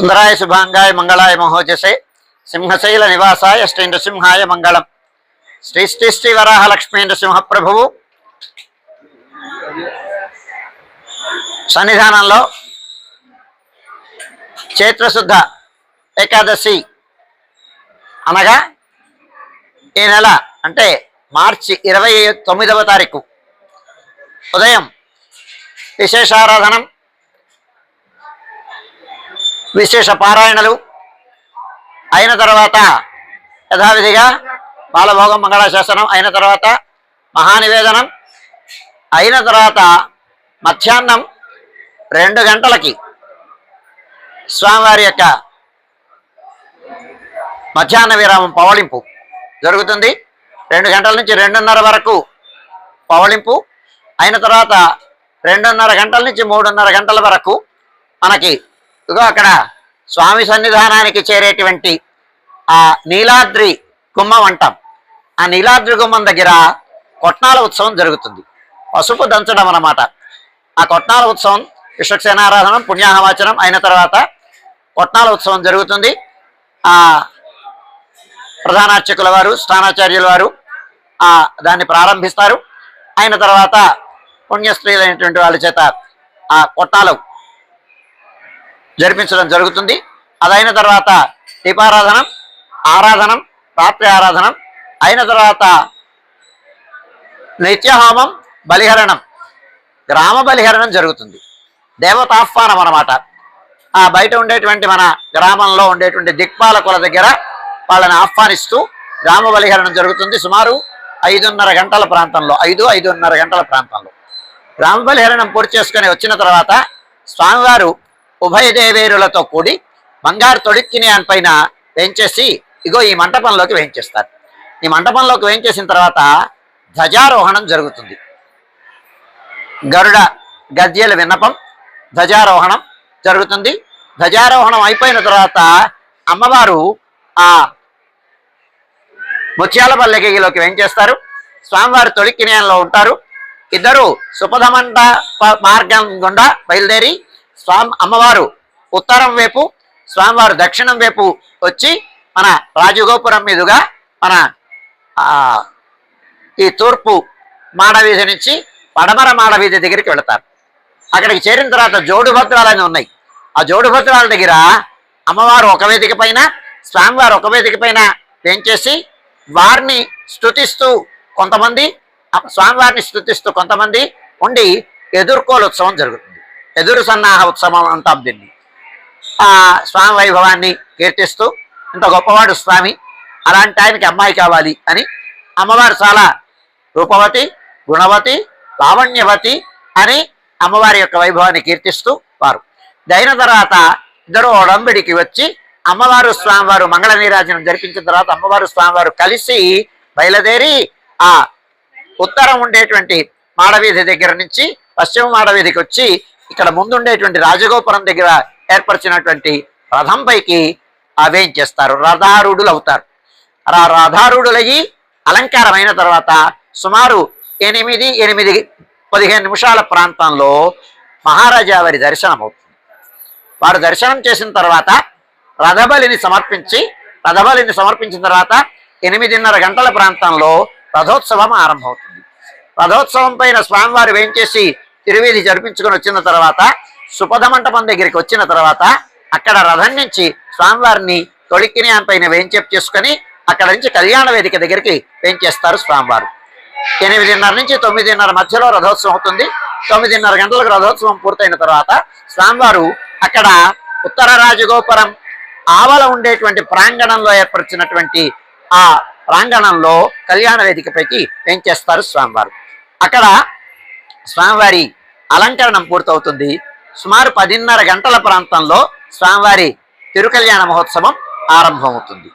सुंदराय शुभांगाय मंगलाय महोजसे सिंहशैल निवासाय अष्टेन्द्रसिंहाय मंगलम। श्री श्री श्री वराह लक्ष्मीन्द्र सिंह प्रभुवु సన్నిధానంలో చైత్రశుద్ధ ఏకాదశి అనగా ఈ నెల అంటే మార్చి 29వ తారీఖు ఉదయం విశేషారాధనం, విశేష పారాయణలు అయిన తర్వాత యథావిధిగా బాలభోగం మంగళాశాసనం అయిన తర్వాత మహానివేదనం అయిన తర్వాత మధ్యాహ్నం 2 గంటలకి స్వామివారి యొక్క మధ్యాహ్న విరామం పవళింపు జరుగుతుంది. 2 గంటల నుంచి 2:30 వరకు పవళింపు అయిన తర్వాత 2:30 గంటల నుంచి 3:30 గంటల వరకు మనకి ఇదిగో అక్కడ స్వామి సన్నిధానానికి చేరేటువంటి ఆ నీలాద్రి గుమ్మం అంటాం. ఆ నీలాద్రి గుమ్మం దగ్గర కొట్నాల ఉత్సవం జరుగుతుంది. పసుపు దంచడం అన్నమాట. ఆ కొట్నాల ఉత్సవం విశ్వక్సేనారాధనం పుణ్యాహవాచనం అయిన తర్వాత కొట్నాల ఉత్సవం జరుగుతుంది. ఆ ప్రధానార్చకుల వారు స్థానాచార్యుల వారు దాన్ని ప్రారంభిస్తారు. అయిన తర్వాత పుణ్యస్త్రీలైనటువంటి వాళ్ళ చేత ఆ కొట్టాలు జరిపించడం జరుగుతుంది. అదైన తర్వాత దీపారాధనం, ఆరాధనం, రాత్రి ఆరాధనం అయిన తర్వాత నిత్యహోమం, బలిహరణం, గ్రామ బలిహరణం జరుగుతుంది. దేవతాహ్వానం అన్నమాట. ఆ బయట ఉండేటువంటి మన గ్రామంలో ఉండేటువంటి దిక్పాలకుల దగ్గర వాళ్ళని ఆహ్వానిస్తూ గ్రామ బలిహరణం జరుగుతుంది. సుమారు 5:30 గంటల ప్రాంతంలో 5:30 గంటల ప్రాంతంలో గ్రామ బలిహరణం పూర్తి చేసుకొని వచ్చిన తర్వాత స్వామివారు ఉభయ దేవేరులతో కూడి బంగారు తొడిక్కిని పైన వేయించేసి ఇగో ఈ మంటపంలోకి వేయించేస్తారు. ఈ మంటపంలోకి వేయించేసిన తర్వాత ధ్వజారోహణం జరుగుతుంది. గరుడ గద్యల విన్నపం, ధ్వజారోహణం జరుగుతుంది. ధ్వజారోహణం అయిపోయిన తర్వాత అమ్మవారు ఆ ముత్యాల పల్లకిలోకి వేయించేస్తారు. స్వామివారు తొడిక్కినియంలో ఉంటారు. ఇద్దరు సుపథమంట మార్గం గుండా బయలుదేరి అమ్మవారు ఉత్తరం వైపు, స్వామివారు దక్షిణం వైపు వచ్చి మన రాజగోపురం మీదుగా మన ఈ తూర్పు మాడవీధి నుంచి పడమర మాడవీధి దగ్గరికి వెళతారు. అక్కడికి చేరిన తర్వాత జోడుభద్రాలని ఉన్నాయి. ఆ జోడుభద్రాల దగ్గర అమ్మవారు ఒక వేదిక పైన, స్వామివారు ఒక వేదిక పైన వేయించేసి వారిని స్తుతిస్తూ కొంతమంది, స్వామివారిని స్తుతిస్తూ కొంతమంది ఉండి ఎదుర్కోలు ఉత్సవం జరుగుతుంది. ఎదురు సన్నాహ ఉత్సవం అంటాం దీన్ని. ఆ స్వామి వైభవాన్ని కీర్తిస్తూ ఇంత గొప్పవాడు స్వామి, అలాంటి ఆయనకి అమ్మాయి కావాలి అని అమ్మవారు చాలా రూపవతి, గుణవతి, లావణ్యవతి అని అమ్మవారి యొక్క వైభవాన్ని కీర్తిస్తూ వారు అయిన తర్వాత ఇద్దరు ఒడంబడికి వచ్చి అమ్మవారు స్వామివారు మంగళ నీరాజనం జరిపించిన తర్వాత అమ్మవారు స్వామివారు కలిసి బయలుదేరి ఆ ఉత్తరం ఉండేటువంటి మాడవీధి దగ్గర నుంచి పశ్చిమ మాడవీధికి వచ్చి ఇక్కడ ముందుండేటువంటి రాజగోపురం దగ్గర ఏర్పరిచినటువంటి రథం పైకి వేయించేస్తారు. రథారూఢులు అవుతారు. రథారూఢులయ్యి అలంకారమైన తర్వాత సుమారు 8-15 నిమిషాల ప్రాంతంలో మహారాజా వారి దర్శనం అవుతుంది. వారు దర్శనం చేసిన తర్వాత రథబలిని సమర్పించిన తర్వాత 8:30 గంటల ప్రాంతంలో రథోత్సవం ఆరంభమవుతుంది. రథోత్సవం పైన స్వామివారు వేయించేసి తిరువీధి జరిపించుకొని వచ్చిన తర్వాత సుపథ మంటపం దగ్గరికి వచ్చిన తర్వాత అక్కడ రథం నుంచి స్వామివారిని తొడిక్కిని పైన వేయించేపు చేసుకొని అక్కడ నుంచి కళ్యాణ వేదిక దగ్గరికి వేయించేస్తారు. స్వామివారు 8:30 నుంచి 9:30 మధ్యలో రథోత్సవం అవుతుంది. 9:30 గంటలకు రథోత్సవం పూర్తయిన తర్వాత స్వామివారు అక్కడ ఉత్తర రాజగోపురం ఆవల ఉండేటువంటి ప్రాంగణంలో ఏర్పరిచినటువంటి ఆ ప్రాంగణంలో కళ్యాణ వేదికపైకి వేయించేస్తారు స్వామివారు. అక్కడ స్వామివారి అలంకరణం పూర్తవుతుంది. సుమారు 10:30 గంటల ప్రాంతంలో స్వామివారి తిరుకల్యాణ మహోత్సవం ఆరంభమవుతుంది.